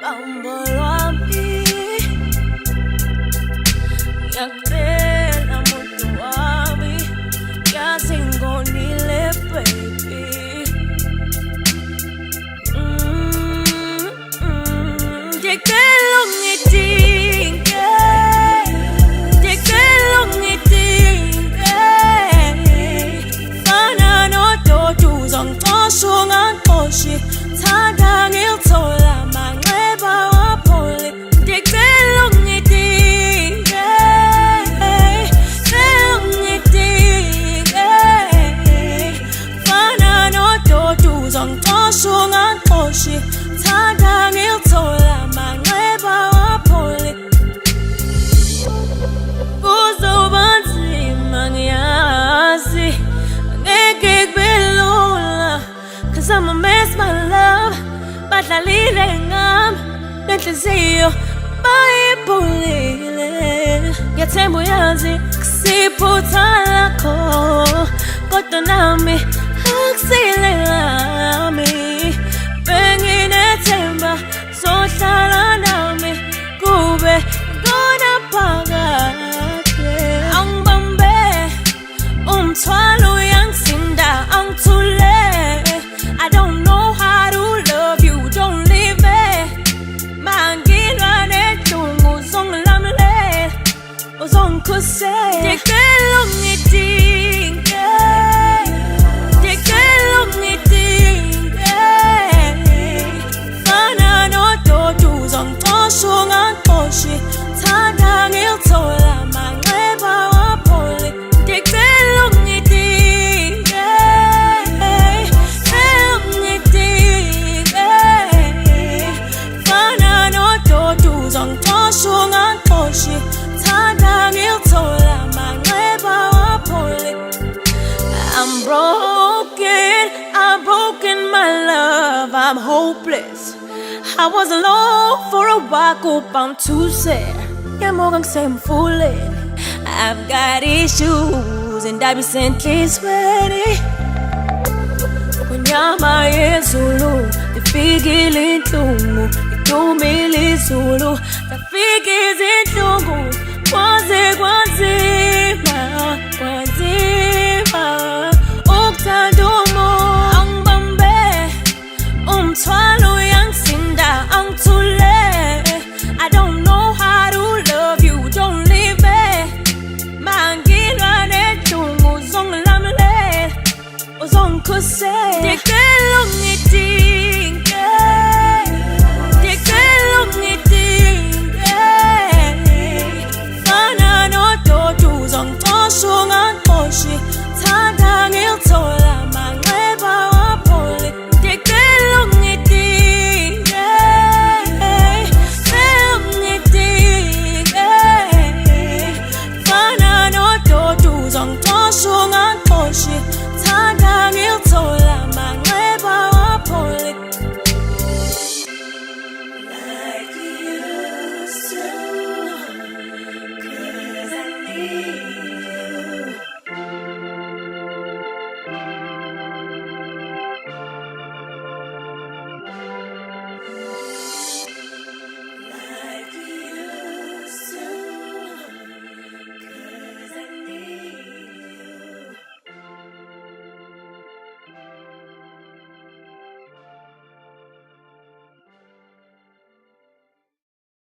Bambolwami, yakutela muntu wami, yazi ngonile baby. Ndicela ungidinge, ndicela ungidinge. Fana noDodo uzongixosha ungangixoshi, thanda ngilithola manxeba waphole. Ndicela ungidinge, ndicela ungidinge. Fana noDodo uzongixosha ungangixoshi, thanda ngilithola manxeba waphole. Kuzoba nzima ngiyazi, angeke kube lula, 'cause I'ma miss my love. Badlalile ngami, nenhliziyo bayibhulile. Ngiyathemba uyazi kusiphutha lakho, kodwa nami akusile lami. Benginethemba zohlala nami, kube khona phakade. Angibambe umthwalo uyangisinda, angithule. I don't know how to love you, don't leave me. Mangilwa nehlungu uzongilamulela, uzongikhusela. Ndicela ungidinge, ndicela ungidinge. Fana noDodo uzongixosha ungangixoshi, thanda ngilithola manxeba waphole. Ndicela ungidinge, ndicela ungidinge. Fana noDodo uzongixosha ungangixoshi, thanda ngilithola manxeba waphole. I'm broken, my love, I'm hopeless. I was alone for a while, but I'm too sad. Yeah, morgan say I'm fooling. I've got issues and I be simply sweaty. Kunyama yezulu, ifikile inhlungu, idumile izulu, zafika izinhlungu, kwaze kwanzima.